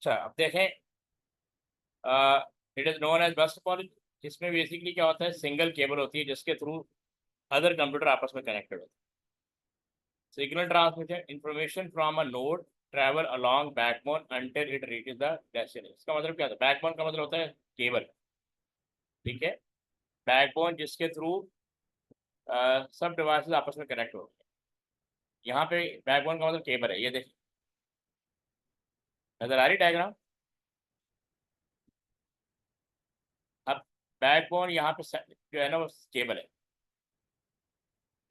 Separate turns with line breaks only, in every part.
अच्छा, अब देखें। It is known as bus topology, जिसमें बेसिकली क्या होता है, सिंगल केबल होती है जिसके थ्रू अदर कंप्यूटर आपस में कनेक्टेड होते हैं। Signal transmission information from a node travel along backbone until it reaches the destination. इसका मतलब क्या होता है? बैकबोन का मतलब होता है केबल। ठीक है, बैकबोन जिसके थ्रू सब डिवाइसेस आपस में कनेक्ट होते हैं। यहाँ पे बैकबोन का मतलब केबल है, ये देखिए, नजर आ रही डायग्राम। अब बैकबोन यहाँ पे जो है ना वो केबल है।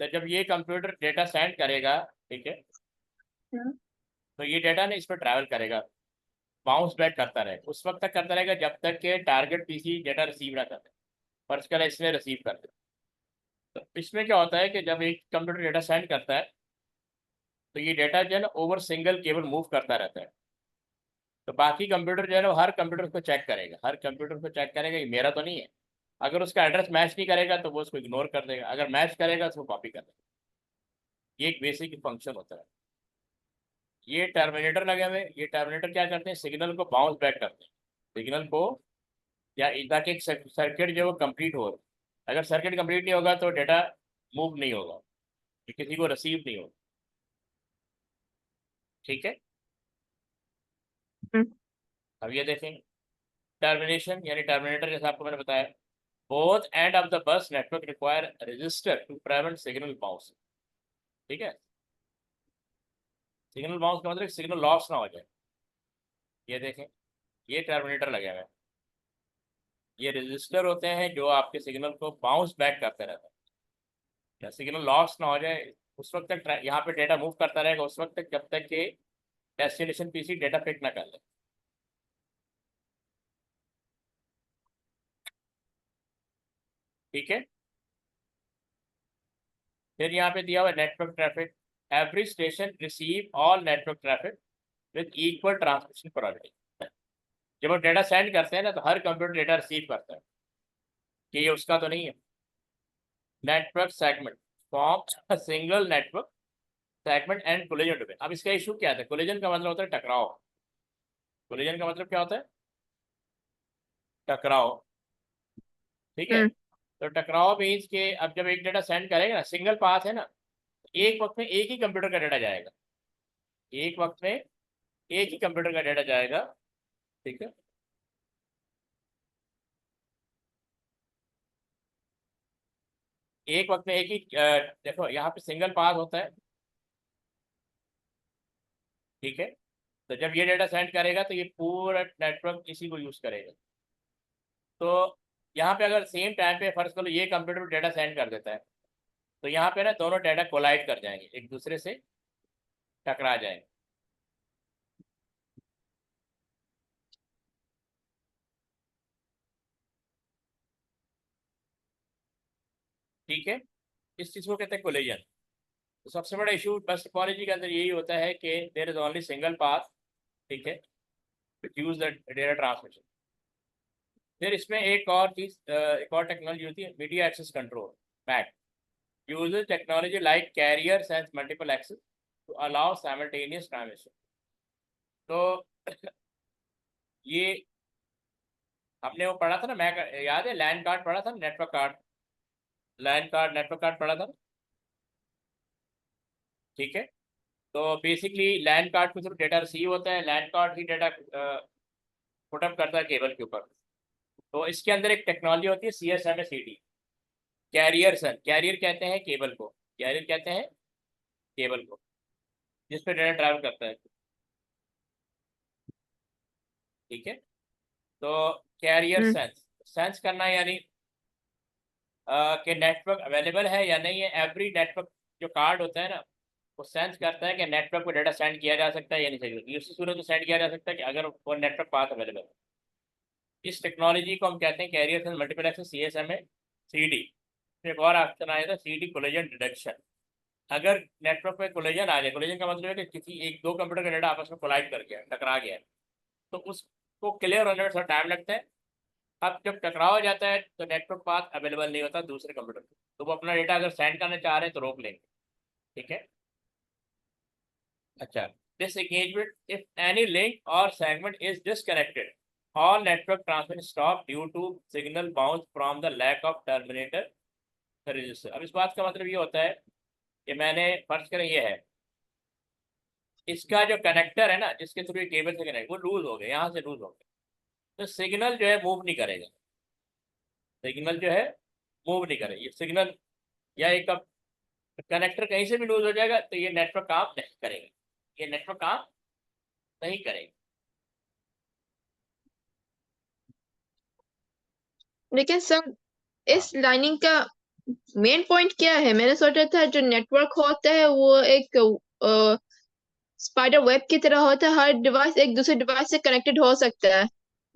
तो जब ये कंप्यूटर डेटा सेंड करेगा, ठीक है,
हम्म।
तो ये डेटा ना इस पर ट्रैवल करेगा, बाउंस बैक करता रहेगा, उस वक्त तक करता रहेगा जब तक कि टारगेट पीसी डेटा रिसीव ना कर दे। फर्स्ट कल इसने रिसीव कर दे। तो इसमें क्या होता है कि जब एक कंप्यूटर डेटा सेंड करता है, तो ये डेटा जो है ना ओवर सिंगल केबल मूव करता रहता है। तो बाकी कंप्यूटर जो है ना वो हर कंप्यूटर को चेक करेगा, हर कंप्यूटर को चेक करेगा ये मेरा तो नहीं है। अगर उसका एड्रेस मैच नहीं करेगा तो वो उसको इग्नोर कर देगा, अगर मैच करेगा तो वो कॉपी कर देगा। ये एक बेसिक फंक्शन होता है। ये टर्मिनेटर लगे हुए, ये टर्मिनेटर क्या करते हैं, सिग्नल को बाउंस बैक करते हैं, सिग्नल को, या ताकि एक सर्किट जो है वो कंप्लीट हो। अगर सर्किट कंप्लीट नहीं होगा तो डेटा मूव नहीं होगा, ये किसी को रिसीव नहीं होगा। ठीक है,
हम्म।
अब ये देखें, टर्मिनेशन यानी टर्मिनेटर, जैसा आपको मैंने बताया, both end of the bus network require register to prevent signal bounce. ठीक है, सिग्नल बाउंस का मतलब सिग्नल लॉस ना हो जाए। ये देखें, ये टर्मिनेटर लगे हुए हैं, ये रजिस्टर होते हैं जो आपके सिग्नल को बाउंस बैक करते रहते हैं, या सिग्नल लॉस ना हो जाए। उस वक्त तक यहाँ पे डेटा मूव करता रहेगा, उस वक्त तक जब तक कि डेस्टिनेशन पीसी डेटा पिक ना कर ले। ठीक है, फिर यहाँ पे दिया हुआ network traffic, every station receive all network traffic with equal transmission priority. जब वो डेटा सेंड करते हैं ना, तो हर कंप्यूटर डेटा रिसीव करता है कि ये उसका तो नहीं है। Network segment form single network segment and collision domain. अब इसका इशू क्या है? कोलिजन का मतलब होता है टकराव। कोलिजन का मतलब क्या होता है? टकराव। ठीक है,
हम्म।
तो टकराव मीन्स के अब जब एक डेटा सेंड करेगा ना, सिंगल पाथ है ना, एक वक्त में एक ही कंप्यूटर का डेटा जाएगा, एक वक्त में एक ही कंप्यूटर का डेटा जाएगा। ठीक है, एक वक्त में एक ही देखो यहाँ पे सिंगल पाथ होता है। ठीक है, तो जब ये डेटा सेंड करेगा तो ये पूरा नेटवर्क इसी को यूज करेगा। तो यहाँ पे अगर सेम टाइम पे फर्ज करो ये कंप्यूटर डेटा सेंड कर देता है, तो यहाँ पे ना दोनों डेटा कोलाइड कर जाएंगे, एक दूसरे से टकरा जाएंगे। ठीक है, इस चीज को कहते हैं कोलिजन। तो सबसे बड़ा इशू बस टोपोलॉजी के अंदर यही होता है कि there is only single path. ठीक है, यूज द डेटा ट्रांसमिशन। फिर इसमें एक और चीज, एक और टेक्नोलॉजी होती है media access control, MAC. Uses technology like carrier sense multiple access to allow simultaneous transmission. तो ये हमने वो पढ़ा था ना, मैक, याद है लैन कार्ड पढ़ा था ना, नेटवर्क कार्ड, लैन कार्ड नेटवर्क कार्ड पढ़ा था ना। ठीक है, तो बेसिकली लैन कार्ड में सिर्फ डेटा रिसीव होता है, लैन कार्ड ही डेटा पुटअप करता है केबल के ऊपर। तो इसके अंदर एक टेक्नोलॉजी होती है CSMA CD, कैरियर सन, कैरियर कहते हैं केबल को, कैरियर कहते हैं केबल को जिस पे डेटा ट्रैवल करता है। ठीक है, तो कैरियर
हम्म।
सेंस, सेंस करना यानी कि नेटवर्क अवेलेबल है या नहीं है। एवरी नेटवर्क जो कार्ड होता है ना, वो सेंस करता है कि नेटवर्क को डेटा सेंड किया जा सकता है या नहीं सकता। उसी सूरत में सेंड किया जा सकता है कि अगर वो नेटवर्क पाथ अवेलेबल है। इस टेक्नोलॉजी को हम कहते हैं carrier sense multiple access, CSMA CD। एक और ऑप्शन आया था CD कोलिजन डिटेक्शन। अगर नेटवर्क में कोलिजन आ जाए, कोलिजन का मतलब है कि किसी एक दो कंप्यूटर का डेटा आपस में कोलाइड कर गया, टकरा गया है, तो उसको क्लियर होने में थोड़ा टाइम लगता है। अब जब टकराव हो जाता है तो नेटवर्क पाथ अवेलेबल नहीं होता दूसरे कंप्यूटर को, तो वो अपना डेटा अगर सेंड करना चाह रहे हैं तो रोक लेंगे। ठीक है, अच्छा, disengagement if any link or segment is disconnected. All network transmission stop due to signal bounce from the lack of terminator register. अब इस बात का मतलब ये होता है कि मैंने फर्ज करें ये है, इसका जो कनेक्टर है ना जिसके थ्रू ये केबल से कनेक्ट, वो लूज हो गया, यहाँ से लूज हो गया, तो सिग्नल जो है मूव नहीं करेगा, सिग्नल जो है मूव नहीं करेगा, ये सिग्नल या एक कनेक्टर कहीं से भी लूज हो जाएगा तो ये नेटवर्क काम नहीं करेगा, ये नेटवर्क काम नहीं करेगा।
लेकिन सर
हाँ,
इस लाइनिंग का मेन पॉइंट क्या है? मैंने सोचा था जो नेटवर्क होता है वो एक स्पाइडर वेब की तरह होता है, हर डिवाइस एक दूसरे डिवाइस से कनेक्टेड हो सकता है,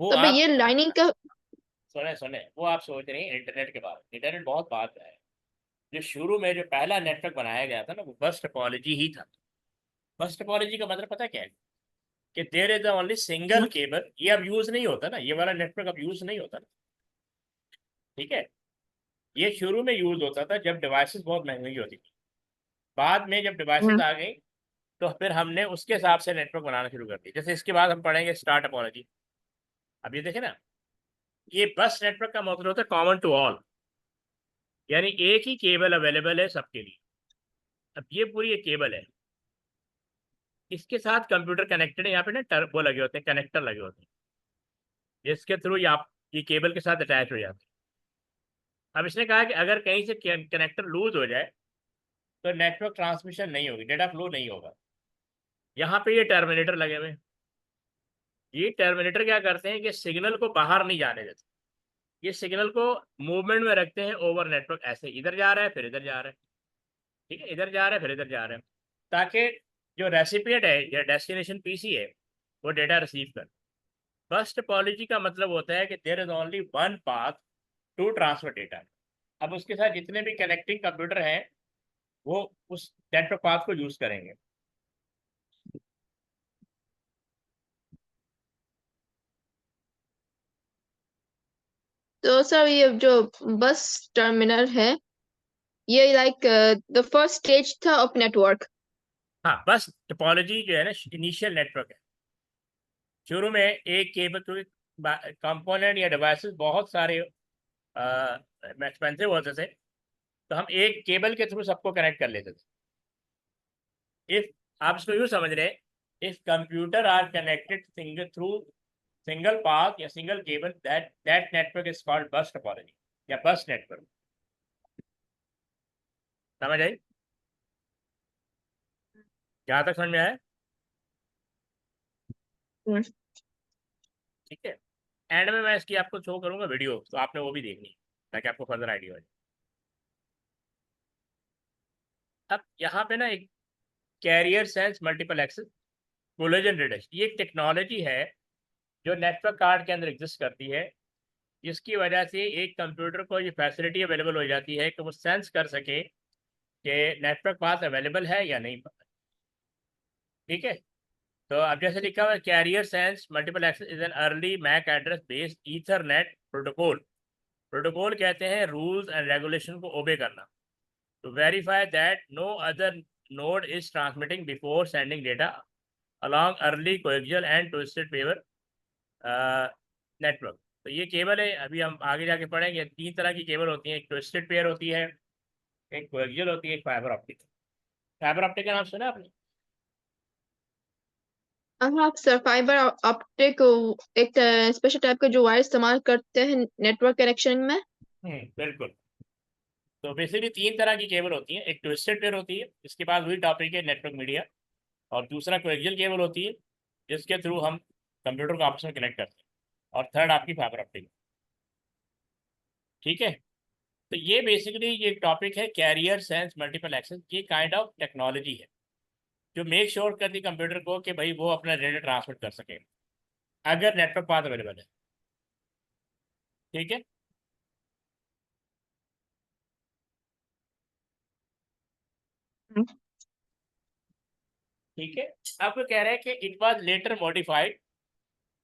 वो
तो
आप
ये लाइनिंग का।
सुने सुने, वो आप सोच रहे हैं इंटरनेट के बारे में, इंटरनेट बहुत बात है। जो शुरू में जो पहला नेटवर्क बनाया गया था ना वो बस टोपोलॉजी ही था। बस टोपोलॉजी का मतलब पता क्या है कि there is only single cable, ये अब यूज नहीं होता ना, ये वाला नेटवर्क अब यूज नहीं होता ना, ठीक है। ये शुरू में यूज होता था जब डिवाइसेस बहुत महंगी होती थी, बाद में जब डिवाइसेस आ गई तो फिर हमने उसके हिसाब से नेटवर्क बनाना शुरू कर दिया। जैसे इसके बाद हम पढ़ेंगे स्टार टोपोलॉजी। अब ये देखे ना, ये बस नेटवर्क का मतलब होता है कॉमन टू ऑल, यानी एक ही केबल अवेलेबल है सबके लिए। अब ये पूरी एक केबल है, इसके साथ कंप्यूटर कनेक्टेड है, यहाँ पे ना वो लगे होते हैं, कनेक्टर लगे होते हैं जिसके थ्रू ये केबल के साथ अटैच हो जाते हैं। अब इसने कहा कि अगर कहीं से कनेक्टर लूज हो जाए तो नेटवर्क ट्रांसमिशन नहीं होगी, डेटा फ्लो नहीं होगा। यहाँ पे ये टर्मिनेटर लगे हुए हैं, ये टर्मिनेटर क्या करते हैं कि सिग्नल को बाहर नहीं जाने देते, ये सिग्नल को मूवमेंट में रखते हैं ओवर नेटवर्क, ऐसे इधर जा रहा है फिर इधर जा रहा है, ठीक है, इधर जा रहा है फिर इधर जा रहा है, ताकि जो रेसिपिएंट है या डेस्टिनेशन पीसी है वो डेटा रिसीव कर। बस टोपोलॉजी का मतलब होता है कि there is only one path to transfer data. अब उसके साथ जितने भी कनेक्टिंग कंप्यूटर हैं वो उस नेटवर्क पाथ को यूज करेंगे।
तो सर ये जो बस टर्मिनल है ये लाइक द फर्स्ट स्टेज था ऑफ नेटवर्क।
हाँ, बस टोपोलॉजी जो है ना इनिशियल नेटवर्क है। शुरू में एक केबल, क्योंकि कंपोनेंट या डिवाइसेस बहुत सारे एक्सपेंसिव होते थे, तो हम एक केबल के थ्रू सबको कनेक्ट कर लेते थे। इफ आप इसको यूँ समझ रहे हैं, if computer are connected single through single path या single cable, that network is called bus topology या बस नेटवर्क। समझ आई? जहाँ तक समझ में आया? ठीक है। एंड में मैं इसकी आपको शो करूंगा वीडियो, तो आपने वो भी देखनी है ताकि आपको फर्दर आइडिया हो जाए। अब यहाँ पे ना एक carrier sense multiple access collision detection, ये एक टेक्नोलॉजी है जो नेटवर्क कार्ड के अंदर एग्जिस्ट करती है, जिसकी वजह से एक कंप्यूटर को ये फैसिलिटी अवेलेबल हो जाती है कि वो सेंस कर सके कि नेटवर्क पास अवेलेबल है या नहीं, ठीक है। तो अब जैसे लिखा हुआ है, carrier sense multiple access is an early MAC address based Ethernet protocol. Protocol कहते हैं रूल्स एंड रेगुलेशन को ओबे करना, to verify that no other node is transmitting before sending data along early coaxial and twisted pair network। तो ये cable है, अभी हम आगे जाके पढ़ेंगे। तीन तरह की केबल होती है, एक ट्विस्टेड पेयर होती है, एक कोएक्सियल होती है, एक फाइबर ऑप्टिक। फाइबर ऑप्टिक का नाम सुना आपने?
हाँ सर, फाइबर ऑप्टिक एक स्पेशल टाइप का जो वायर इस्तेमाल करते हैं नेटवर्क कनेक्शन में।
बिल्कुल। तो बेसिकली तीन तरह की केबल होती है, एक ट्विस्टेड पेयर होती है, इसके पास वही टॉपिक है नेटवर्क मीडिया, और दूसरा कोएक्सियल केबल होती है जिसके थ्रू हम कंप्यूटर को आपस में कनेक्ट करते हैं, और थर्ड आपकी फाइबर ऑप्टिक, ठीक है। तो ये बेसिकली ये टॉपिक है कैरियर सेंस मल्टीपल एक्सेस, ये काइंड ऑफ टेक्नोलॉजी है जो मेक श्योर करती कंप्यूटर को कि भाई वो अपना डेटा ट्रांसफर कर सके अगर नेटवर्क पाथ अवेलेबल है, ठीक है। ठीक है। अब वो कह रहे हैं कि इट वाज लेटर मॉडिफाइड,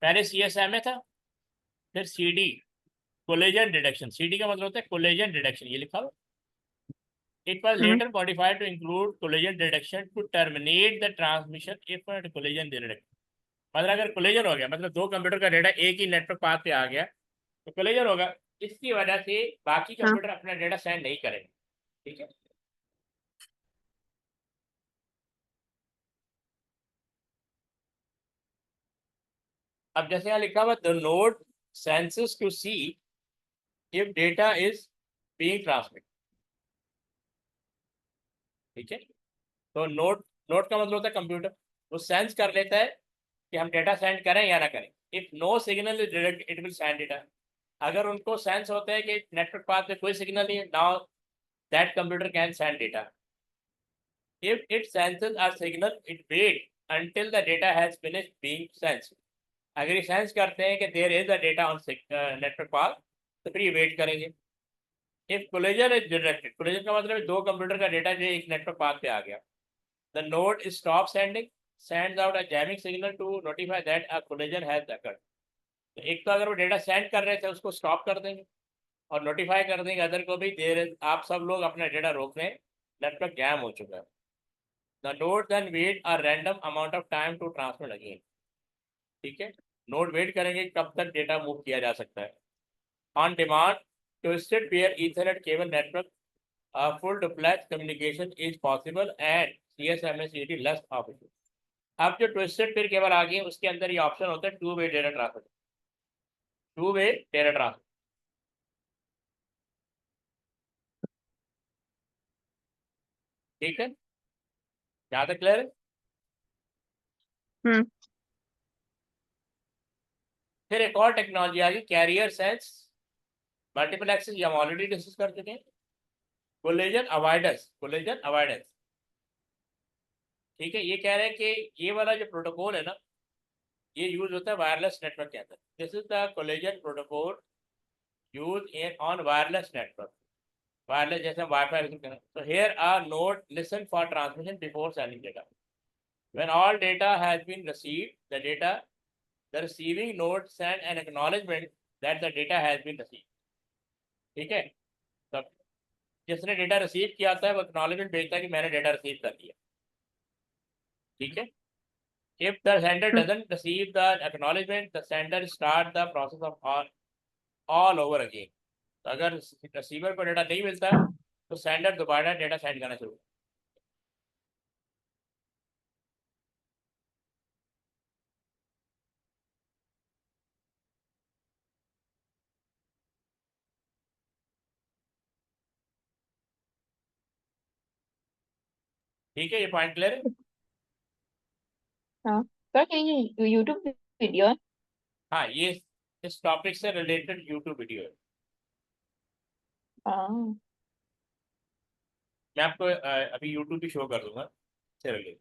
पहले CSMA था, फिर CD कोलेजन डिटेक्शन, CD का मतलब होता है कोलेजन डिटेक्शन, ये लिखा हुआ, It was
हाँ
later modified to include collision detection to terminate the transmission if a collision detected. मतलब अगर कोलिजन हो गया, मतलब दो कंप्यूटर का डेटा एक ही नेटवर्क पाथ पे आ गया तो कोलिजन होगा, इसकी वजह से बाकी
हाँ
कंप्यूटर अपना डेटा सेंड नहीं करेंगे। ठीक है, अब जैसे यहाँ लिखा हुआ the node senses to see if data is being transmit. ठीक है, तो नोड, नोड का मतलब होता है कंप्यूटर, वो सेंस कर लेता है कि हम डेटा सेंड करें या ना करें। If no signal is direct it will send data. अगर उनको सेंस होता है कि नेटवर्क पाथ में कोई सिग्नल नहीं है, now that computer can send data. If it senses a signal, it wait until the data has finished being sensed. अगर ये सेंस करते हैं कि there is a data on network path, तो फिर ये वेट करेंगे। If collision is detected, collision का मतलब है दो कंप्यूटर का डेटा जो एक नेटवर्क पाथ पे आ गया, the node stops sending, sends out a jamming signal to notify that a collision has occurred. तो एक तो अगर वो डेटा सेंड कर रहे थे उसको स्टॉप कर देंगे और नोटिफाई कर देंगे अदर को भी, देर आप सब लोग अपना डेटा रोक रहे हैं, नेटवर्क जैम हो चुका है। The node then wait a random amount of time to transmit again. ठीक है, नोड वेट करेंगे कब तक डेटा मूव किया जा सकता है। On demand twisted pair Ethernet cable network full duplex communication is possible and CSMA/CD less of it. अब जो ट्विस्टेड पेयर केबल आ गई है उसके अंदर ये ऑप्शन होता है two way data transfer, two way data transfer. ठीक है, यहाँ तक क्लियर है।
हम्म
फिर एक और टेक्नोलॉजी आ गई कैरियर सेंस मल्टीपल एक्सेस, ये हम ऑलरेडी डिस्कस कर चुके हैं। Collision avoidance, collision avoidance. ठीक है, ये कह रहे हैं कि ये वाला जो प्रोटोकॉल है ना, ये यूज होता है वायरलेस नेटवर्क के अंदर। This is the collision protocol use in on wireless network. Wireless जैसे वाईफाई रिसीव करना, तो here are node listen for transmission before sending data. When all data has been received the data, the receiving node send an acknowledgement that the data has been received. ठीक है, तो जिसने data receive किया होता है वो acknowledgement भेजता है कि मैंने डेटा रिसीव कर लिया। ठीक है, if the sender
hmm
doesn't receive the acknowledgement, the sender start the process of all over again. तो अगर रिसीवर को डेटा नहीं मिलता तो सेंडर दोबारा डेटा सेंड करना शुरू। ठीक है, ये पॉइंट क्लियर है।
हाँ सर, ये यूट्यूब वीडियो है।
हाँ, ये इस टॉपिक से रिलेटेड यूट्यूब वीडियो है।
हाँ
मैं आपको अभी यूट्यूब भी शो कर दूंगा से रिलेटेड।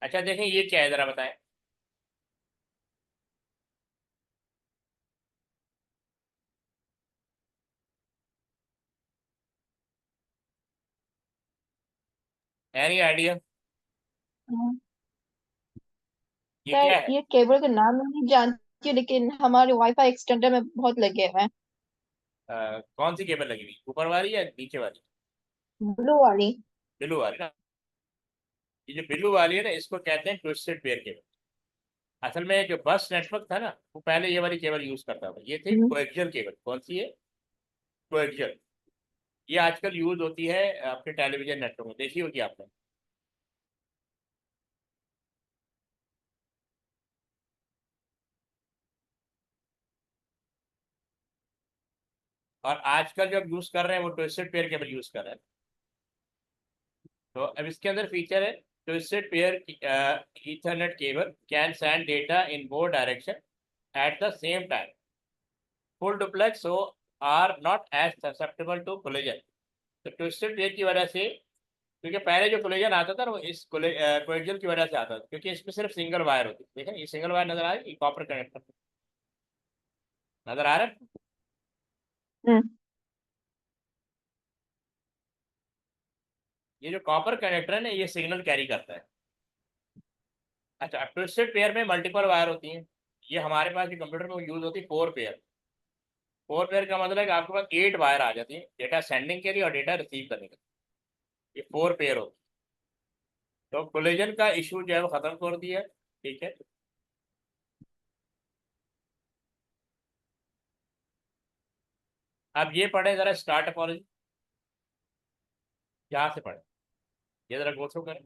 अच्छा देखें ये क्या है, जरा बताएं। एनी आइडिया
हाँ।
ये
सर
क्या है?
ये केबल का नाम मैं नहीं जानती हूँ, लेकिन हमारे वाईफाई एक्सटेंडर में बहुत लगे हुए हैं।
कौन सी केबल लगी हुई, ऊपर वाली या नीचे वाली?
ब्लू वाली।
ब्लू वाली ना, ये जो ब्लू वाली है ना इसको कहते हैं ट्विस्टेड पेयर केबल। असल में जो बस नेटवर्क था ना वो पहले ये वाली केबल यूज करता था, ये थी
हम्म
कोएक्सियल केबल। कौन सी है? कोएक्सियल। ये आजकल यूज होती है आपके टेलीविजन नेटवर्क में, देखी होगी आपने। और आजकल जब यूज कर रहे हैं वो ट्विस्टेड पेयर केबल यूज कर रहे हैं। तो अब इसके अंदर फीचर है twisted pair Ethernet cable can send data in both direction at the same time. Full duplex so are not as susceptible to collision. तो ट्विस्टेड पेयर की वजह से, क्योंकि पहले जो कोलिजन आता था ना वो इस कोएक्सियल की वजह से आता था, क्योंकि इसमें सिर्फ सिंगल वायर होती है। देखें ये सिंगल वायर नजर आ रहा है, ये कॉपर कनेक्टर नजर आ रहा है।
हम्म
ये जो कॉपर कनेक्टर है ना ये सिग्नल कैरी करता है। अच्छा, ट्विस्टेड पेयर में मल्टीपल वायर होती हैं। ये हमारे पास जो कंप्यूटर में यूज होती है फोर पेयर। फोर पेयर का मतलब है कि आपके पास 8 वायर आ जाती है डेटा सेंडिंग के लिए और डेटा रिसीव करने के लिए। ये 4 पेयर होते हैं। तो कोलिजन का इशू जो है वो खत्म कर दिया, ठीक है। अब ये पढ़े जरा स्टार टोपोलॉजी, यहाँ से पढ़े, ये जरा गो थ्रू करें।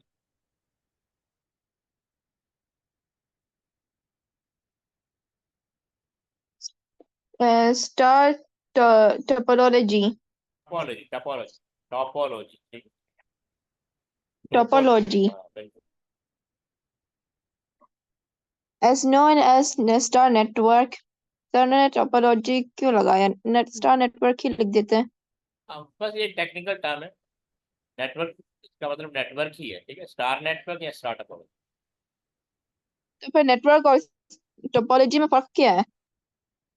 Star topology.
Topology topology topology, ठीक है।
टोपोलॉजी
हाँ बिल्कुल।
as known as star network. Sir ने टोपोलॉजी क्यों लगाया, स्टार नेटवर्क ही लिख देते हैं।
बस ये टेक्निकल टर्म है। नेटवर्क, इसका मतलब नेटवर्क ही है, ठीक है। स्टार नेटवर्क या स्टार टोपोलॉजी,
तो फिर नेटवर्क और टोपोलॉजी में फर्क क्या है,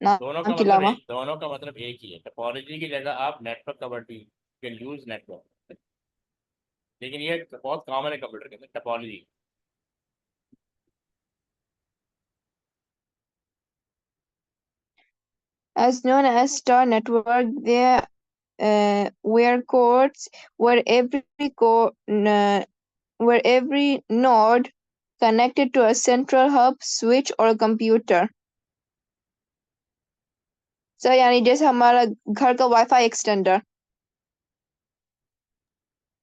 दोनों
नाम
का
के
मतलब
अलावा।
एक, दोनों का मतलब एक ही है। टोपोलॉजी की जगह आप नेटवर्क का वर्ड कैन यूज नेटवर्क, लेकिन ये बहुत कॉमन है कंप्यूटर के अंदर topology.
As known as star network, there were codes where where every node connected to a central hub, switch or computer. Sir यानी जैसे हमारा घर का वाईफाई एक्सटेंडर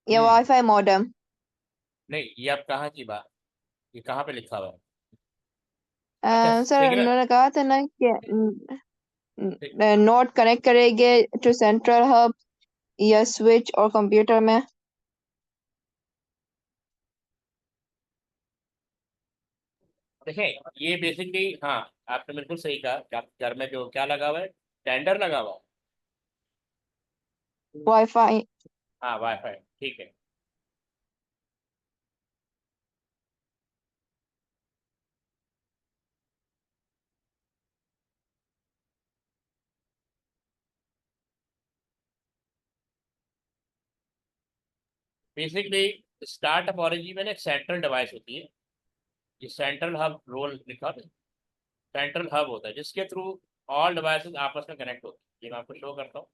या
हम्म।
Wifi modem.
नहीं, ये अब कहाँ की बात, ये कहाँ पे लिखा हुआ है? अच्छा
सर
सिग्नल,
उन्होंने कहा था ना कि नोड कनेक्ट करेंगे टू सेंट्रल हब या स्विच और कंप्यूटर में।
देखें ये बेसिकली, हाँ आपने बिल्कुल सही कहा कि आपके घर में जो क्या लगा हुआ है, टेंडर लगा हुआ है।
वाईफाई।
हाँ वाईफाई, ठीक है। बेसिकली स्टार टोपोलॉजी में ना एक सेंट्रल डिवाइस होती है, ये सेंट्रल हब रोल लिखा है। सेंट्रल हब होता है जिसके थ्रू ऑल डिवाइसेस आपस में कनेक्ट होते हैं। ये मैं आपको शो करता हूँ,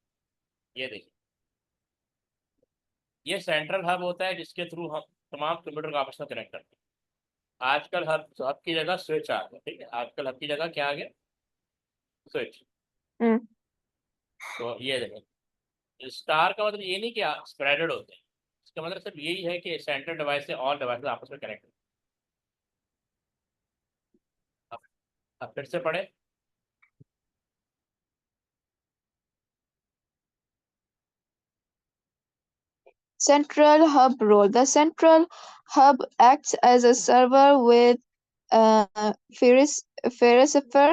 ये देखिए, ये सेंट्रल हब होता है जिसके थ्रू हम तमाम कंप्यूटर को आपस में कनेक्ट करते हैं। आजकल हब हब की जगह स्विच आ गया, ठीक है। आजकल हब की जगह क्या आ गया, स्विच।
हम्म।
तो ये देखें, स्टार का मतलब ये नहीं कि स्प्रेडेड होते हैं, इसका मतलब सिर्फ यही है कि सेंट्रल डिवाइस से ऑल डिवाइसेस आपस में कनेक्ट होते हैं। अब फिर से पढ़े।
Central hub role. The central hub acts as a server with Ferricifer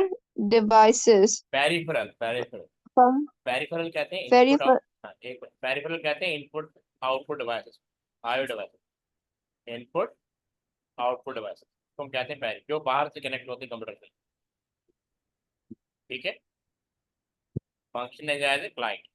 devices.
Peripheral, peripheral,
From
peripheral कहते हैं इनपुट,
Perifer
एक पेरिफेरल कहते हैं input output devices, IO devices. Input output devices तो हम कहते हैं पेरी, जो बाहर से कनेक्ट होते हैं कंप्यूटर से, ठीक है। फंक्शन है एज ए क्लाइंट,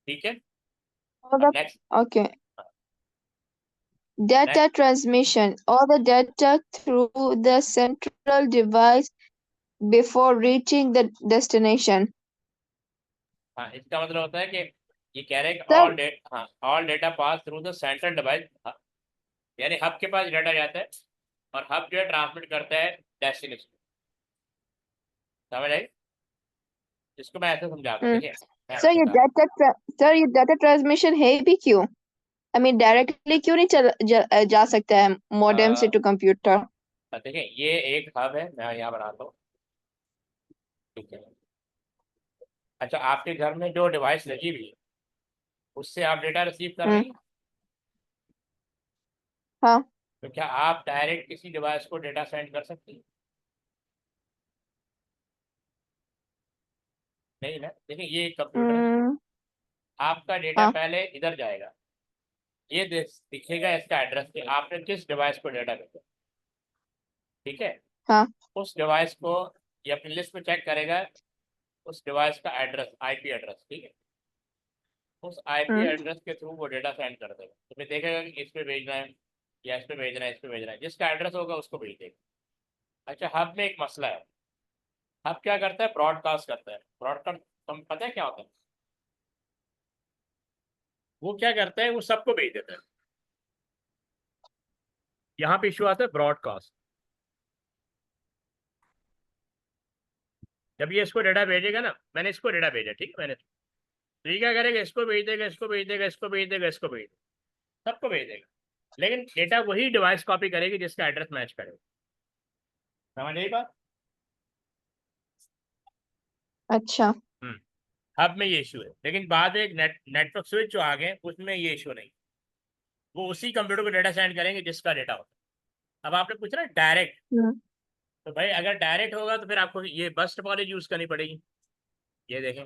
ठीक है।
all
अब
the
next,
okay. Data
next,
transmission. All the data through the central device before reaching the destination.
हाँ इसका मतलब होता है कि ये कह रहे हैं कि
Sir,
ऑल डेट, हाँ all data pass through the central device, यानी हब के पास डाटा जाता है और हब जो है ट्रांसमिट करता है डेस्टिनेशन। समझ आई? इसको मैं ऐसे समझाता हूँ,
hmm.
देखिए मैं
Sir,
आपको
ये
बता,
sir ये data transmission है भी क्यों? I mean डायरेक्टली क्यों नहीं जा सकता है मॉडेम से टू कंप्यूटर।
देखिए ये एक हब है, मैं यहाँ बनाता हूँ, ठीक है। अच्छा आपके घर में जो डिवाइस लगी हुई है उससे आप डेटा रिसीव कर रही
हम्म।
हैं,
हाँ।
तो क्या आप डायरेक्ट किसी डिवाइस को डेटा सेंड कर सकती हैं? नहीं ना। देखिए ये एक कंप्यूटर है,
हम्म।
आपका डेटा
हाँ।
पहले इधर जाएगा, ये दिखेगा इसका एड्रेस कि आपने किस डिवाइस को डेटा भेजा, ठीक है।
हाँ।
उस डिवाइस को ये अपनी लिस्ट में चेक करेगा, उस डिवाइस का एड्रेस, आईपी एड्रेस, ठीक है। उस आईपी
हम्म।
एड्रेस के थ्रू वो डेटा सेंड कर देगा। तो फिर देखेगा कि इस पे भेजना है या इस पे भेजना है, इस पे भेजना है, जिसका एड्रेस होगा उसको भेज देगा। अच्छा, हब में एक मसला है। हब क्या करता है? ब्रॉडकास्ट करता है। ब्रॉडकास्ट तुम पता है क्या होता है? वो क्या करता है, वो सबको भेज देता है। यहाँ पे इशू आता है ब्रॉडकास्ट। जब ये इसको डेटा भेजेगा ना, मैंने इसको डेटा भेजा, ठीक है, मैंने, तो ये क्या करेगा? इसको भेज देगा, इसको भेज देगा, इसको भेज देगा, इसको भेज देगा, सबको भेज देगा। लेकिन डेटा वही डिवाइस कॉपी करेगी जिसका एड्रेस मैच करेगा। समझ आई बात?
अच्छा।
हम्म। हब में ये इशू है, लेकिन बाद में एक नेटवर्क स्विच जो आ गए उसमें ये इशू नहीं। वो उसी कंप्यूटर को डेटा सेंड करेंगे जिसका डेटा होता है। अब आपने पूछा ना डायरेक्ट,
हम्म।
तो भाई अगर डायरेक्ट होगा तो फिर आपको ये बस टोपोलॉजी यूज करनी पड़ेगी। ये देखें,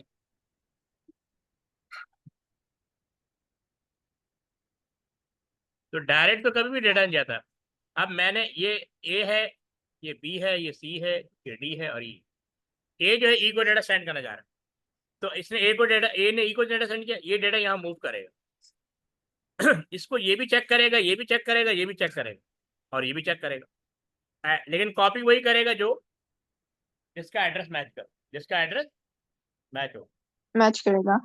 तो डायरेक्ट तो कभी भी डेटा नहीं जाता। अब मैंने ये ए है, ये बी है, ये सी है, ये डी है, और ए जो है ई को डेटा सेंड करना चाह रहा है। तो इसने ए को डेटा, ए ने ई को डेटा सेंड किया, ये डेटा यहाँ मूव करेगा। इसको ये भी चेक करेगा, ये भी चेक करेगा, ये भी चेक करेगा, और ये भी चेक करेगा। लेकिन कॉपी वही करेगा जो जिसका एड्रेस मैच कर, जिसका एड्रेस मैच हो।
मैच करेगा।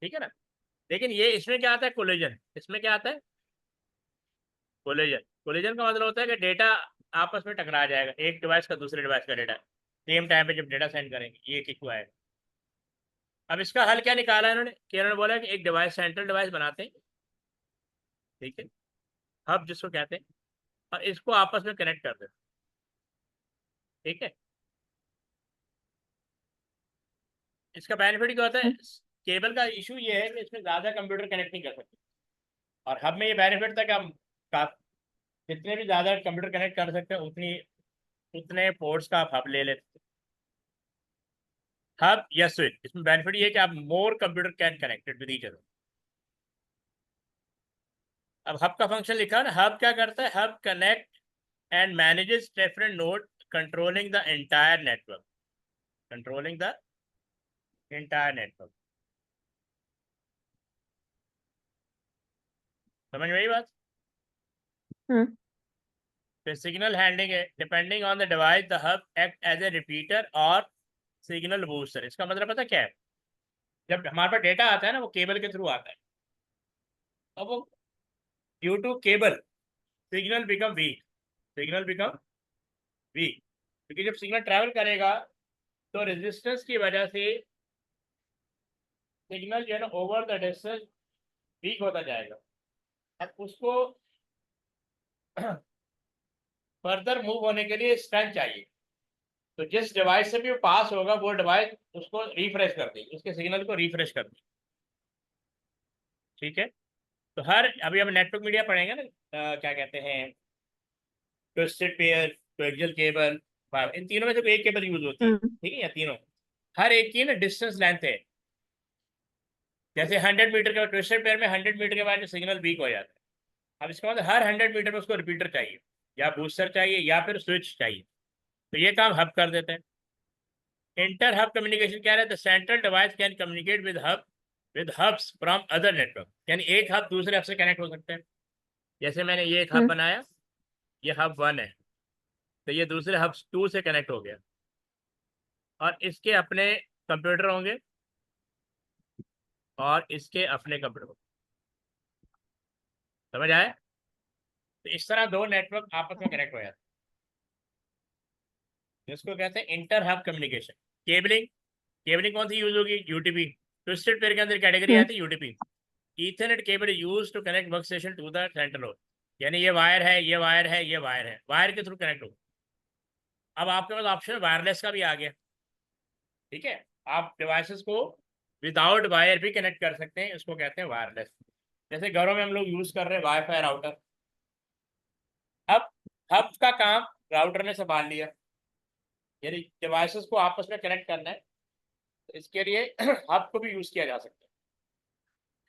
ठीक है ना? लेकिन ये इसमें क्या आता है? कोलिजन। इसमें क्या आता है? कोलिजन। कोलिजन का मतलब होता है कि डेटा आपस में टकरा जाएगा, एक डिवाइस का दूसरे डिवाइस का डेटा सेम टाइम पे जब डेटा सेंड करेंगे, ये इशू आएगा। अब इसका हल क्या निकाला इन्होंने? कि इन्होंने बोला कि एक डिवाइस, सेंट्रल डिवाइस बनाते हैं, ठीक है, हब जिसको कहते हैं, और इसको आपस में कनेक्ट कर देते हैं। ठीक है, इसका बेनिफिट क्या होता है? केबल का इशू ये है कि इसमें ज़्यादा कंप्यूटर कनेक्ट नहीं कर सकते, और हब में ये बेनिफिट था कि हम जितने भी ज़्यादा कंप्यूटर कनेक्ट कर सकते हैं उतनी उतने पोर्ट्स का आप हब ले लेते। हब या स्विच, इसमें बेनिफिट ये है कि आप more computer can connected with each other. अब हब का फंक्शन लिखा है ना, हब क्या करता है? Hub connect and manages different node controlling the entire network, controlling the entire network. समझ में आई बात?
हम्म।
फिर सिग्नल हैंडलिंग है, depending on the device the hub act as a repeater और सिग्नल बूस्टर। इसका मतलब पता क्या है? जब हमारे पास डेटा आता है ना, वो केबल के थ्रू आता है। अब वो due to cable signal become weak, signal become weak, क्योंकि जब सिग्नल ट्रैवल करेगा तो रेजिस्टेंस की वजह से सिग्नल जो है ना ओवर द डिस्टेंस वीक होता जाएगा। अब उसको फर्दर मूव होने के लिए स्ट्रेंथ चाहिए। तो जिस डिवाइस से भी वो पास होगा वो डिवाइस उसको रिफ्रेश कर देगी, उसके सिग्नल को रिफ्रेश कर देगी। ठीक है, तो हर, अभी हम नेटवर्क मीडिया पढ़ेंगे ना, क्या कहते हैं, ट्विस्टेड पेयर, कोएक्सियल केबल, इन तीनों में से कोई एक केबल यूज होती है,
हम्म।
ठीक है, या तीनों, हर एक की ना डिस्टेंस लेंथ है। जैसे 100 मीटर के ट्विस्टेड पेयर में 100 मीटर के बाद जो सिग्नल वीक हो जाता है, अब इसका मतलब हर 100 मीटर में उसको रिपीटर चाहिए, या बूस्टर चाहिए, या फिर स्विच चाहिए। तो ये काम हब कर देते हैं। इंटर हब कम्युनिकेशन क्या रहता है? Central device can communicate with hubs from other network, यानी एक हब दूसरे हब से कनेक्ट हो सकते हैं। जैसे मैंने ये एक हब
हम्म।
बनाया, ये हब 1 है, तो ये दूसरे हब 2 से कनेक्ट हो गया, और इसके अपने कंप्यूटर होंगे और इसके अपने कंप्यूटर होंगे। समझ आए? तो इस तरह दो नेटवर्क आपस में कनेक्ट हो जाते हैं, जिसको कहते हैं inter hub communication. Cabling, cabling कौन सी यूज होगी? यूटीपी। ट्विस्टेड पेयर के अंदर कैटेगरी
हम्म।
आती है UTP. Ethernet cable use to connect work station to the central host, यानी ये वायर है, ये वायर है, ये वायर है, वायर के थ्रू कनेक्ट हो। अब आपके पास ऑप्शन वायरलेस का भी आ गया। ठीक है, आप डिवाइसेस को विदाउट वायर भी कनेक्ट कर सकते हैं, इसको कहते हैं वायरलेस। जैसे घरों में हम लोग यूज कर रहे हैं वाईफाई राउटर। अब हब का काम राउटर ने संभाल लिया, यानी डिवाइसेस को आपस में कनेक्ट करना है, तो इसके लिए हब को भी यूज किया जा सकता है।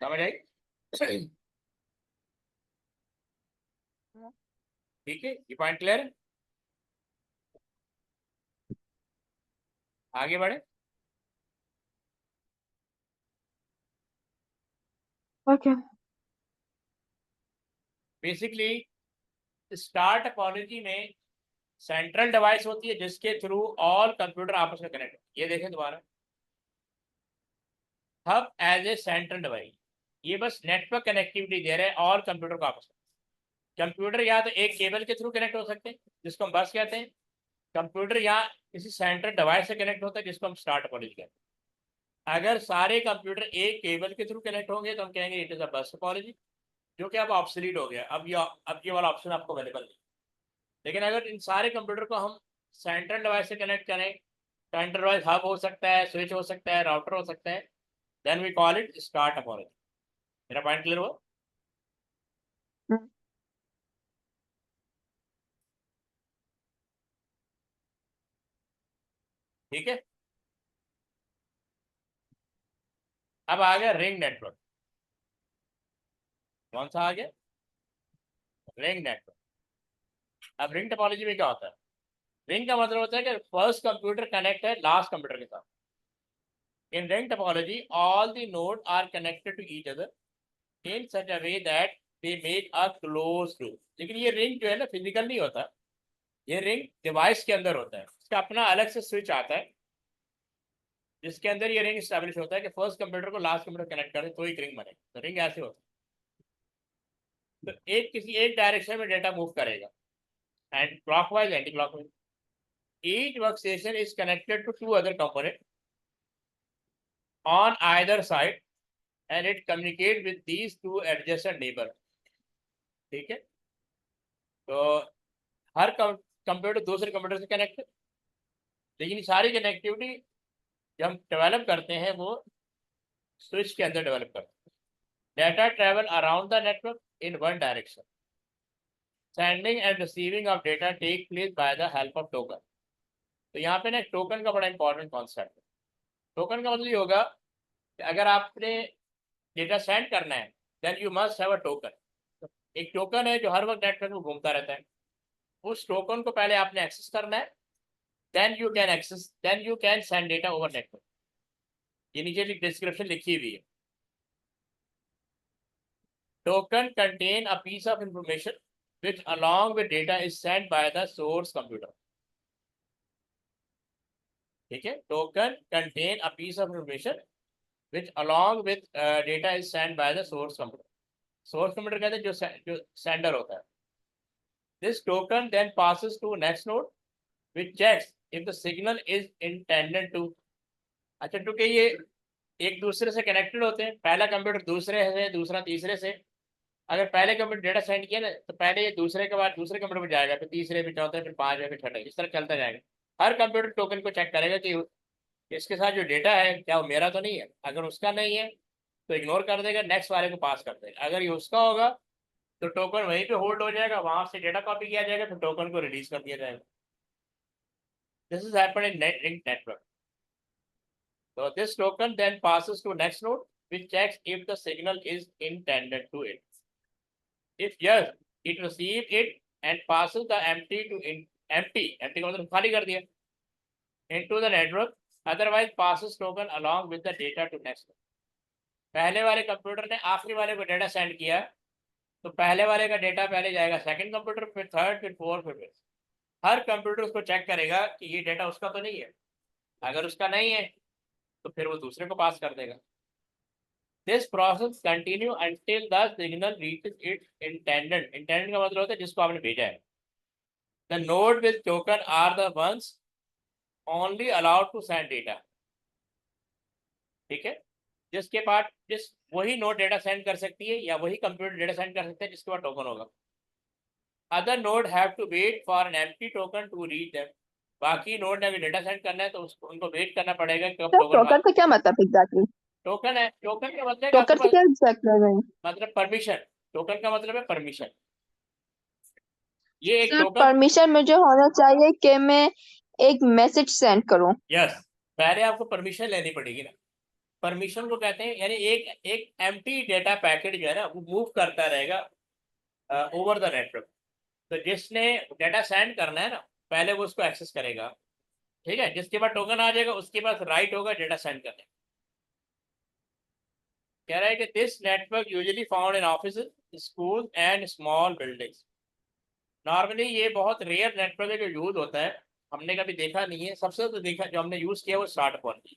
समझ आई? ठीक है, ये पॉइंट क्लियर है? आगे बढ़े।
ओके।
बेसिकली स्टार टोपोलॉजी में सेंट्रल डिवाइस होती है जिसके थ्रू ऑल कंप्यूटर आपस में कनेक्ट, ये देखें दोबारा, hub as a central device, ये बस नेटवर्क कनेक्टिविटी दे रहे हैं ऑल कंप्यूटर को आपस में। कंप्यूटर या तो एक केबल के थ्रू कनेक्ट हो सकते हैं जिसको हम बस कहते हैं, कंप्यूटर या किसी सेंट्रल डिवाइस से कनेक्ट होता है जिसको हम स्टार टोपोलॉजी कहते हैं। अगर सारे कंप्यूटर एक केबल के थ्रू कनेक्ट होंगे तो हम कहेंगे इट इज अ बस टोपोलॉजी, जो कि अब ऑब्सोलीट हो गया, अब ये वाला ऑप्शन आपको अवेलेबल नहीं। लेकिन अगर इन सारे कंप्यूटर को हम सेंट्रल डिवाइस से कनेक्ट करें, सेंट्रल डिवाइस हब हो सकता है, स्विच हो सकता है, राउटर हो सकता है, then we call it star topology. मेरा पॉइंट क्लियर हुआ? ठीक है। अब आ गया रिंग नेटवर्क। कौन सा आ गया? Ring network. अब रिंग टोपोलॉजी में क्या होता है? रिंग का मतलब होता है कि फर्स्ट कंप्यूटर कनेक्ट है लास्ट कंप्यूटर के साथ। In ring topology all the node are connected to each other in such a way that they make a close loop. लेकिन ये रिंग जो है ना फिजिकल नहीं होता, ये रिंग डिवाइस के अंदर होता है, इसका अपना अलग से स्विच आता है जिसके अंदर ये रिंग स्टैब्लिश होता है कि फर्स्ट कंप्यूटर को लास्ट कंप्यूटर कनेक्ट करे तो एक रिंग बने। तो रिंग ऐसे होता है, तो एक किसी एक डायरेक्शन में डेटा मूव करेगा, and clockwise anti clockwise. Each workstation is connected to two other components on either side and it communicates with these two adjacent neighbors। ठीक है, तो हर कंप्यूटर दूसरे कंप्यूटर से कनेक्ट है, लेकिन सारी कनेक्टिविटी जब हम डेवलप करते हैं वो स्विच के अंदर डेवलप करते हैं। Data travel around the network in one direction, sending and receiving of data take place by the help of token. तो यहाँ पे ना टोकन का बड़ा इंपॉर्टेंट कॉन्सेप्ट है। टोकन का मतलब ये होगा कि अगर आपने डेटा सेंड करना है then you must have a token. एक टोकन है जो हर वक्त नेटवर्क में घूमता रहता है, उस टोकन को पहले आपने एक्सेस करना है, then you can send data over network. ये नीचे डिस्क्रिप्शन लिखी हुई है। Token contain a piece of information which along with data is sent by the source computer। ठीक है, token contain a piece of information which along with data is sent by the source computer। Source computer कहते हैं जो sender होता है। This token then passes to next node which checks if the signal is intended to। अच्छा, क्योंकि ये एक दूसरे से कनेक्टेड होते हैं, पहला कंप्यूटर दूसरे से, दूसरा तीसरे से। अगर पहले कंप्यूटर डेटा सेंड किया ना तो पहले ये दूसरे के बाद दूसरे कंप्यूटर पर जाएगा, फिर तीसरे, फिर चौथे, फिर पांचवें, फिर छठे, इस तरह चलता जाएगा। हर कंप्यूटर टोकन को चेक करेगा कि इसके साथ जो डेटा है क्या वो मेरा तो नहीं है। अगर उसका नहीं है तो इग्नोर कर देगा, नेक्स्ट वाले को पास कर देगा। अगर ये उसका होगा तो टोकन वहीं पे होल्ड हो जाएगा, वहां से डेटा कॉपी किया जाएगा, फिर टोकन को रिलीज कर दिया जाएगा। This is happen in ring network. So this token then passes to next node which checks if the signal is intended to it. If yes, it receives it and passes the empty to empty का मतलब खाली कर दिया into the network, otherwise passes token along with the data to next node। पहले वाले computer ने आखिरी वाले को डेटा सेंड किया तो पहले वाले का डेटा पहले जाएगा सेकंड कंप्यूटर, फिर थर्ड, फिर फोर्थ, फिर हर कंप्यूटर उसको चेक करेगा कि ये डेटा उसका तो नहीं है। अगर उसका नहीं है तो फिर वो दूसरे को पास कर देगा। This process continue until the signal reaches its intended। intended का मतलब होता है जिसको आपने भेजा है। The node with token are the ones only allowed to send data। ठीक है, जिसके पास जिस वही नोड डेटा सेंड कर सकती है या वही कंप्यूटर डेटा सेंड कर सकता है जिसके पास टोकन होगा। Other node have to wait for an empty token to reach them। बाकी नोड ने अगर डेटा सेंड करना है तो उसको उनको वेट करना पड़ेगा कब
तो
टोकन।
टोकन का क्या मतलब एग्जैक्टली?
टोकन है, टोकन का मतलब है कि आपके
टोकन से
पास
क्या एग्जैक्ट लग रहा है?
मतलब परमिशन। टोकन का मतलब है परमिशन। ये एक
सर
टोकन,
परमिशन मुझे होना चाहिए कि मैं एक मैसेज सेंड करूं।
यस, पहले आपको परमिशन लेनी पड़ेगी ना। परमिशन को कहते हैं यानी एक एक एम्प्टी डेटा पैकेट जो है ना वो मूव करता रहेगा ओवर द नेटवर्क। तो जिसने डेटा सेंड करना है ना पहले वो उसको एक्सेस करेगा। ठीक है, जिसके पास टोकन आ जाएगा उसके पास राइट होगा डेटा सेंड करने। कह रहा है कि this network usually found in office, school and small buildings. Normally ये बहुत रेयर नेटवर्क है जो यूज होता है, हमने कभी देखा नहीं है। सबसे तो देखा जो हमने यूज किया वो स्टार्ट अपॉन की।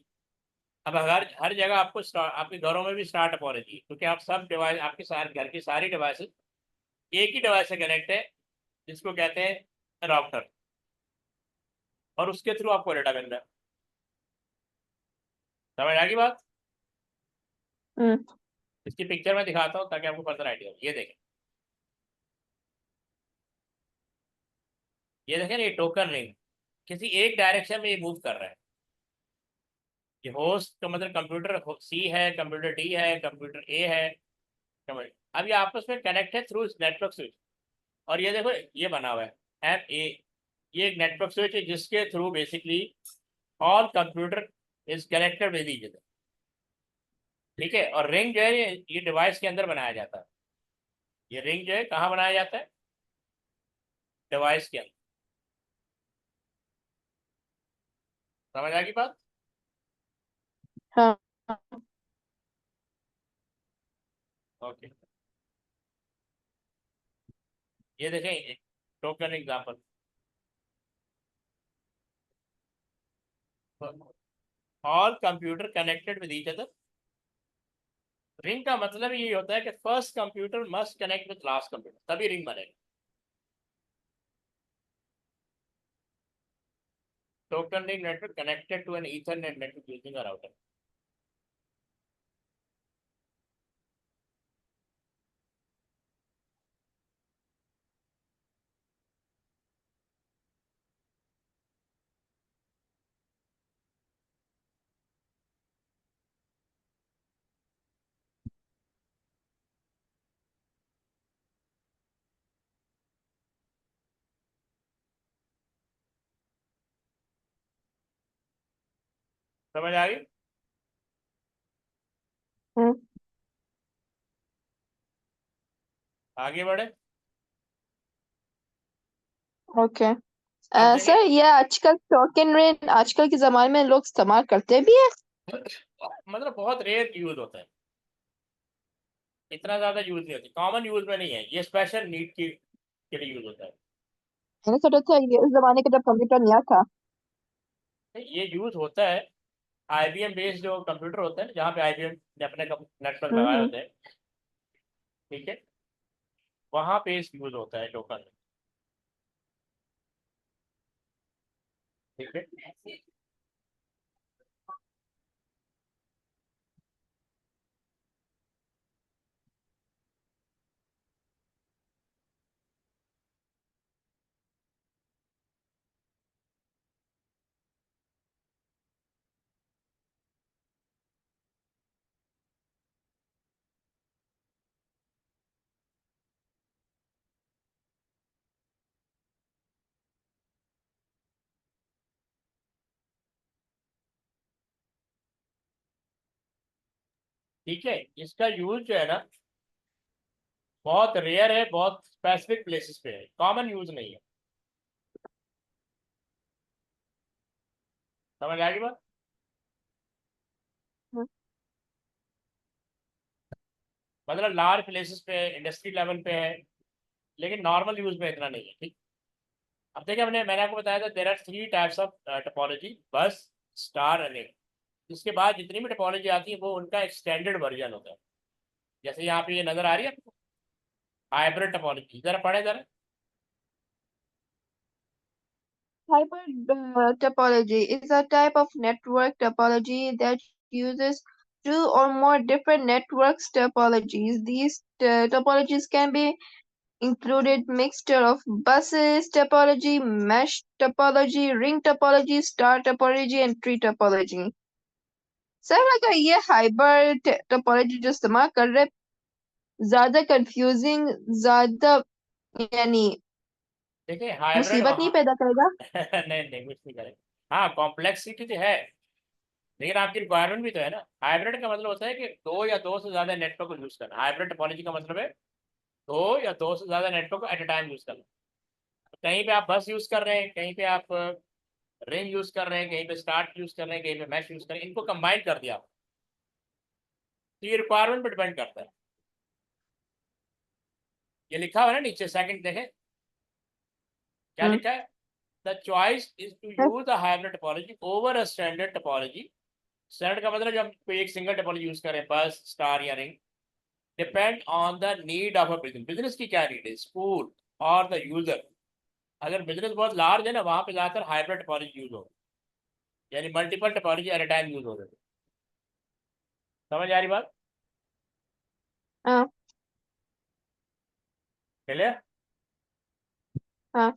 अब हर हर जगह आपको आपके घरों में भी स्टार्ट अपॉन रहती है, क्योंकि आप सब डिवाइस, आपके सारे घर की सारी डिवाइसेस एक ही डिवाइस से कनेक्ट है, जिसको कहते हैं राउटर, और उसके थ्रू आपको डेटा मिल रहा है। समझ आ गई बात?
हम्म।
इसकी पिक्चर में दिखाता हूँ ताकि आपको फर्दर आइडिया हो। ये देखें ये टोकन रिंग किसी एक डायरेक्शन में ये मूव कर रहा है। ये होस्ट का मतलब कंप्यूटर सी है, कंप्यूटर डी है, कंप्यूटर ए है। समझ? अब ये आपस में कनेक्ट है थ्रू नेटवर्क स्विच। और ये देखो ये बना हुआ है एम ए, ये एक नेटवर्क स्विच है जिसके through basically all computer is connected with each other. ठीक है, और रिंग जो है ये डिवाइस के अंदर बनाया जाता है। ये रिंग जो है कहाँ बनाया जाता है? डिवाइस के अंदर। समझ आ गई बात?
हाँ।
ओके, ये देखें token example. All computer connected with each other. Ring का मतलब ये होता है कि first computer must connect with last computer, तभी रिंग बनेगा। Token ring network connected to an Ethernet network using a router. समझ आ गई?
हम्म।
आगे बढ़े।
ओके।
अब देखें,
सर ये आजकल टोकन रेट आजकल के जमाने में लोग इस्तेमाल करते भी है।
मतलब बहुत रेयर यूज होता है, इतना ज्यादा यूज नहीं होती, कॉमन यूज में नहीं है, ये स्पेशल नीड की के लिए यूज होता है।
मैंने सोचा था ये उस जमाने का जब कंप्यूटर नया था।
ये यूज होता है आईबीएम बेस्ड जो कंप्यूटर होते हैं, जहाँ पे आईबीएम ने अपने नेटवर्क लगाए
हम्म।
होते हैं। ठीक है, वहां पे इस यूज होता है टोकन। ठीक है, ठीक है। इसका यूज जो है ना बहुत रेयर है, बहुत स्पेसिफिक प्लेसेस पे है, कॉमन यूज नहीं है। समझ आ गई बात?
हम्म।
मतलब लार्ज प्लेसेस पे इंडस्ट्री लेवल पे है, लेकिन नॉर्मल यूज में इतना नहीं है। ठीक। अब देखिए मैंने आपको बताया था there are three types of topology, bus, star and ring. इसके बाद जितनी भी टोपोलॉजी आती है वो उनका एक्सटेंडेड वर्जन होता है। जैसे यहाँ पे ये नजर आ रही है आपको, हाइब्रिड टोपोलॉजी, जरा पढ़े जरा।
Hybrid topology is a type of network topology that uses two or more different networks topologies. These topologies can be included mixture of buses topology, mesh topology, ring topology, star topology, and tree topology. Sir अगर ये hybrid topology जो इस्तेमाल कर रहे ज्यादा confusing ज्यादा यानी
देखिए हाइब्रिड
मुसीबत नहीं
वहाँ
पैदा करेगा।
नहीं नहीं, कुछ नहीं करेगा। हाँ, कॉम्प्लेक्सिटी तो है, लेकिन आपकी रिक्वायरमेंट भी तो है ना। हाइब्रिड का मतलब होता है कि दो या दो से ज्यादा नेटवर्क को यूज करना। हाइब्रिड टोपोलॉजी का मतलब है दो या दो से ज्यादा नेटवर्क को एट अ टाइम यूज करना। कहीं पे आप बस यूज कर रहे हैं, कहीं पे आप रिंग यूज कर रहे हैं, कहीं पे स्टार्ट यूज कर रहे हैं, कहीं पे मैश यूज कर रहे हैं, इनको कंबाइन कर दिया। तो ये रिक्वायरमेंट पर डिपेंड करता है। ये लिखा हुआ है ना नीचे, सेकंड देखें क्या लिखा है। The choice is to use the hybrid topology over a standard topology. Standard का मतलब जब कोई एक सिंगल टोपोलॉजी यूज करें, बस, स्टार या ring, depend on the need of a business. Business की क्या नीड है, स्कूल और द यूजर। अगर बिजनेस बहुत लार्ज है ना, वहां पे जाकर हाइब्रिड टोपोलॉजी यूज हो, यानी multiple topology at a time use हो रही है। समझ आ रही बात?
हाँ
क्लियर?
हाँ।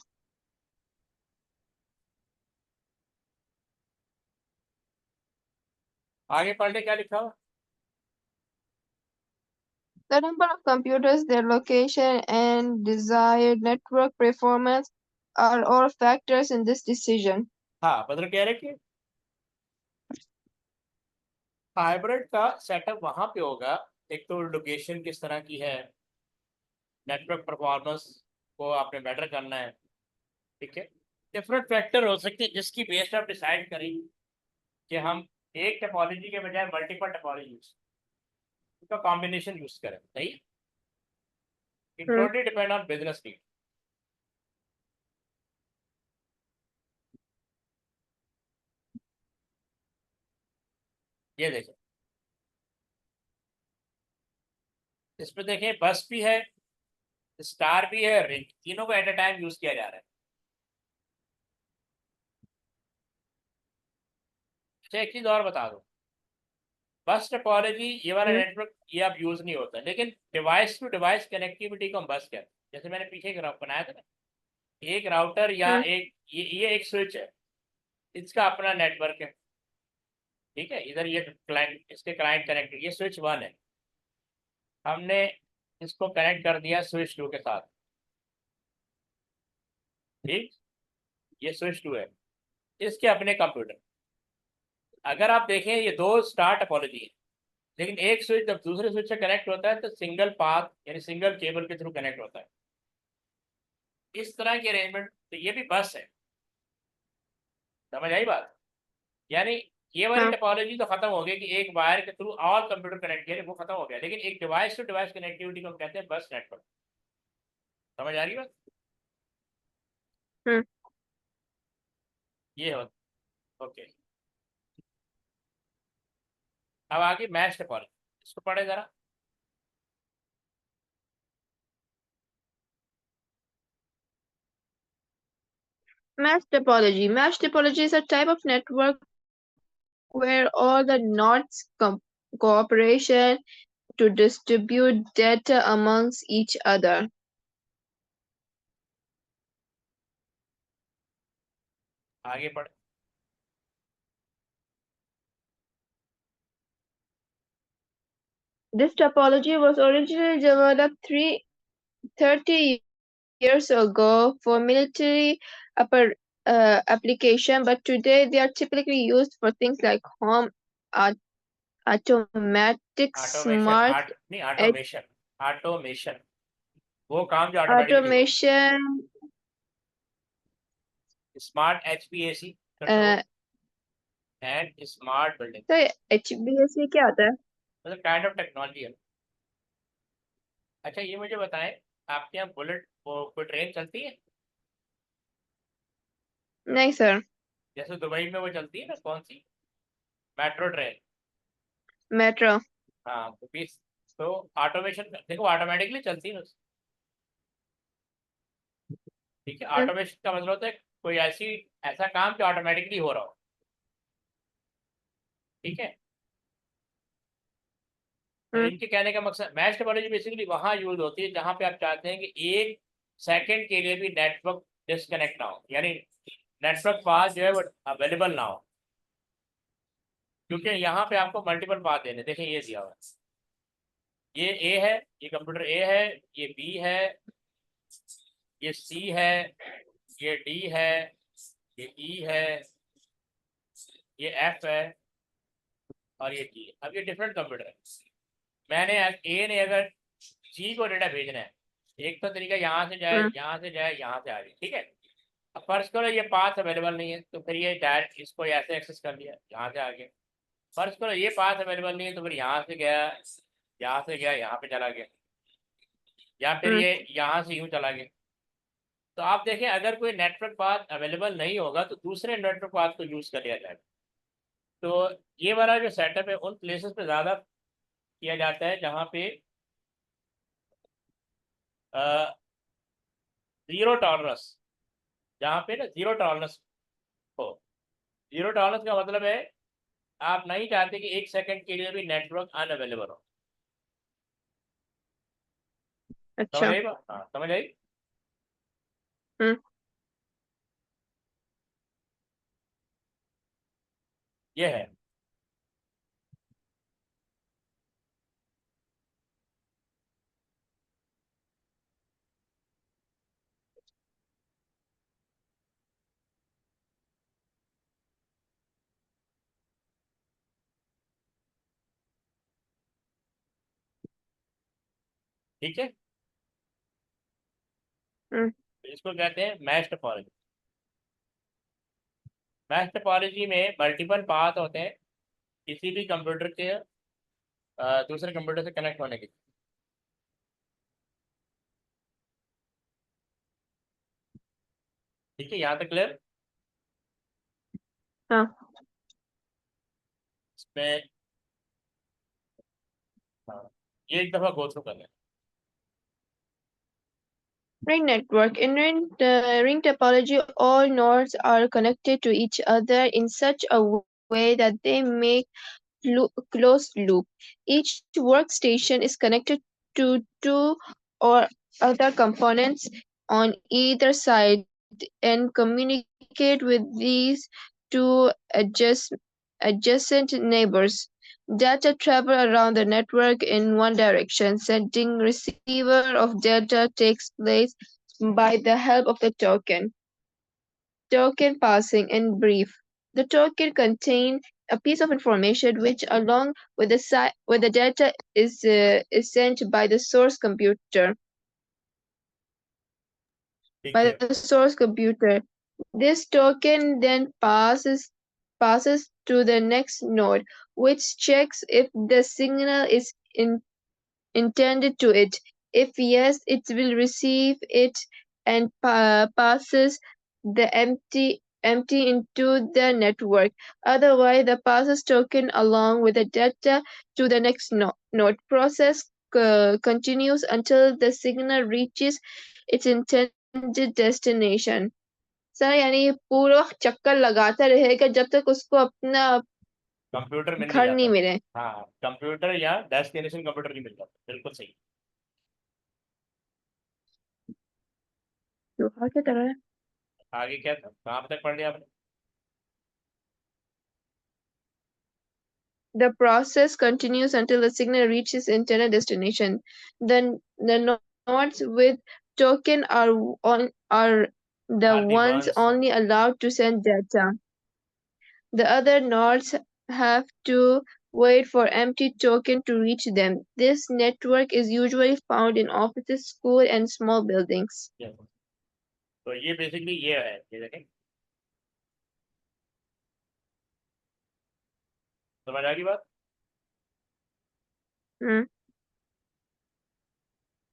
आगे पढ़ ले क्या लिखा हुआ।
The number of computers, their location, and desired network performance are all factors in this decision.
हाँ, मतलब कह रहे कि हाइब्रिड का सेटअप वहां पे होगा। एक तो लोकेशन किस तरह की है, नेटवर्क परफॉर्मेंस को आपने बेटर करना है, ठीक है। डिफरेंट फैक्टर हो सकते हैं जिसकी बेस्ड आप डिसाइड करेंगे कि हम एक टोपोलॉजी के बजाय मल्टीपल टोपोलॉजी यूज, उसका कॉम्बिनेशन यूज करें, सही। It
hmm
totally depend on business need. ये देखें, इसमें देखें बस भी है, स्टार भी है, रिंग, तीनों को एट अ टाइम यूज किया जा रहा है। अच्छा, एक चीज और बता दो, बस टोपोलॉजी ये वाला
हम्म
नेटवर्क ये अब यूज नहीं होता, लेकिन डिवाइस टू डिवाइस कनेक्टिविटी को हम बस कहते हैं। जैसे मैंने पीछे ग्राफ बनाया था ना, एक राउटर या
हम्म
एक ये एक स्विच है, इसका अपना नेटवर्क है, ठीक है। इधर ये क्लाइंट, इसके क्लाइंट कनेक्टेड, ये स्विच वन है, हमने इसको कनेक्ट कर दिया स्विच टू के साथ, ठीक। ये स्विच टू है, इसके अपने कंप्यूटर। अगर आप देखें ये दो स्टार टोपोलॉजी है, लेकिन एक स्विच जब दूसरे स्विच से कनेक्ट होता है तो सिंगल पाथ यानी सिंगल केबल के थ्रू कनेक्ट होता है। इस तरह की अरेंजमेंट, तो ये भी बस है। समझ आई बात? यानी ये वाली
हाँ
टोपोलॉजी तो खत्म हो गई कि एक वायर के थ्रू ऑल कंप्यूटर कनेक्ट किए, वो खत्म हो गया, लेकिन एक डिवाइस टू डिवाइस कनेक्टिविटी को हम कहते हैं बस नेटवर्क। समझ आ रही बात?
हम्म
ये हो, ओके। अब आगे मैश टोपोलॉजी, इसको पढ़े जरा।
Mesh topology. Mesh topology is a type of network where all the nodes cooperation to distribute data amongst each other.
आगे पढ़।
This topology was originally developed 30 years ago for military upper, application, but today they are typically used for things like home uh, automatic
automation,
smart
आट नहीं,
ed-
automation, automation, वो काम जो automatically हो।
automation.
Smart एचपीएसी
Uh,
control and smart building,
तो HBSC क्या होता है?
मतलब काइंड ऑफ टेक्नोलॉजी है। अच्छा, ये मुझे बताएं, आपके यहाँ बुलेट कोई ट्रेन चलती है?
नहीं सर।
जैसे दुबई में वो चलती है ना, कौन सी, मेट्रो ट्रेन।
मेट्रो।
हाँ, तो बीस, तो ऑटोमेशन देखो, ऑटोमेटिकली चलती है ना, ठीक है। ऑटोमेशन का मतलब होता है कोई ऐसी ऐसा काम जो ऑटोमेटिकली हो रहा हो, ठीक है। तो इनके कहने का मकसद, मैच टोपोलॉजी बेसिकली वहां यूज होती है जहां पे आप चाहते हैं कि एक सेकंड के लिए भी नेटवर्क डिस्कनेक्ट ना हो, यानी नेटवर्क पाथ जो है वो अवेलेबल ना हो, क्योंकि यहाँ पे आपको मल्टीपल पाथ देने, देखें ये दिया हुआ है, ये ए है, ये कंप्यूटर ए है, ये बी है, ये सी है, ये डी है, ये ई है, ये एफ है, और ये जी है। अब ये डिफरेंट कंप्यूटर है। मैंने ए ने अगर जी को डेटा भेजना है, एक तो तरीका यहाँ से जाए, यहाँ से जाए, यहाँ से आ जाए, ठीक है। अब फर्ज करो ये पाथ अवेलेबल नहीं है, तो फिर ये डायरेक्ट इसको ऐसे एक्सेस कर लिया, यहाँ से आगे, फर्ज करो ये पाथ अवेलेबल नहीं है, तो फिर यहाँ से गया, यहाँ से गया, यहाँ पे चला गया, या फिर
हम्म।
ये यहाँ से यूं चला गया। तो आप देखें, अगर कोई नेटवर्क पाथ अवेलेबल नहीं होगा तो दूसरे नेटवर्क पाथ को यूज कर लिया जाएगा। तो ये वाला जो सेटअप है उन प्लेसेस पे ज़्यादा किया जाता है जहाँ पे जीरो टॉलरेंस, जहाँ पे ना जीरो टॉलरेंस हो। जीरो टॉलरेंस का मतलब है आप नहीं चाहते कि 1 सेकंड के लिए भी नेटवर्क अनअवेलेबल हो। समझ
अच्छा।
आई बात? हाँ, समझ आई।
हम्म।
ये है। ठीक है,
हम्म।
इसको कहते हैं मैश टोपोलॉजी। मैश टोपोलॉजी में मल्टीपल पाथ होते हैं किसी भी कंप्यूटर के दूसरे कंप्यूटर से कनेक्ट होने के। ठीक है, यहाँ तक क्लियर।
हाँ।
इसमें हाँ, ये एक दफा गो थ्रू कर लें।
Ring network. In ring topology, all nodes are connected to each other in such a way that they make closed loop. Each workstation is connected to two or other components on either side and communicate with these two adjacent neighbors. Data travel around the network in one direction. Sending receiver of data takes place by the help of the token. Token passing in brief. The token contains a piece of information which, along with with the data, is sent by the source computer.
ठीक है।
This token then passes to the next node, which checks if the signal is intended to it. If yes, it will receive it and passes the empty into the network. Otherwise, the passes token along with the data to the next node. Process continues until the signal reaches its intended destination. Sir यानी ये पूरा चक्कर लगाता रहेगा जब तक उसको अपना
कंप्यूटर मिल नहीं
घर नहीं
जाता।
मिले।
हाँ, कंप्यूटर या डेस्टिनेशन कंप्यूटर नहीं मिल जाता, बिल्कुल सही।
लोहा की तरह है।
आगे क्या था, कहाँ तक पढ़ लिया आपने?
The process continues until the signal reaches intended destination. The nodes with token are the
are the
ones
ones.
only allowed to send data. The other nodes have to wait for empty token to reach them. This network is usually found in offices, school, and small buildings.
तो ये basically ये है, ये देखें, समझ आ गई बात?
Hmm.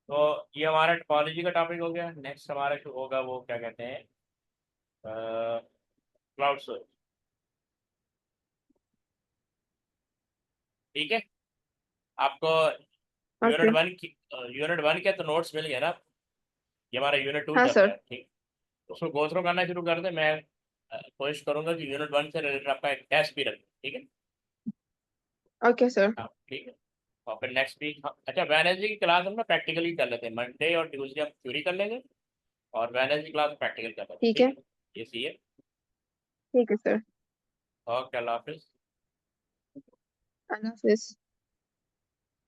तो ये हमारा टोपोलॉजी का टॉपिक हो गया। नेक्स्ट हमारा जो होगा वो क्या कहते हैं, क्लाउड स्टोरेज। ठीक है, आपको यूनिट
Okay.
वन की यूनिट वन के तो नोट्स मिल गए ना। ये हमारा यूनिट टू
हाँ
चल रहा
सर।
है। ठीक, उसको गो थ्रू करना शुरू कर दे। मैं कोशिश करूंगा कि यूनिट वन से रिलेटेड आपका एक टेस्ट भी रखें। ठीक है।
Okay sir.
हाँ, ठीक है। और फिर नेक्स्ट वीक अच्छा, वेडनेसडे की क्लास हम ना प्रैक्टिकली कर लेते हैं। मंडे और ट्यूसडे हम थ्योरी कर लेंगे और वेडनेसडे क्लास प्रैक्टिकल कर लेंगे।
ठीक
ठीक
है।
है, ये सी है।
ठीक है सर।
ओके, अल्लाह हाफिज़।
अल्लाह हाफिज।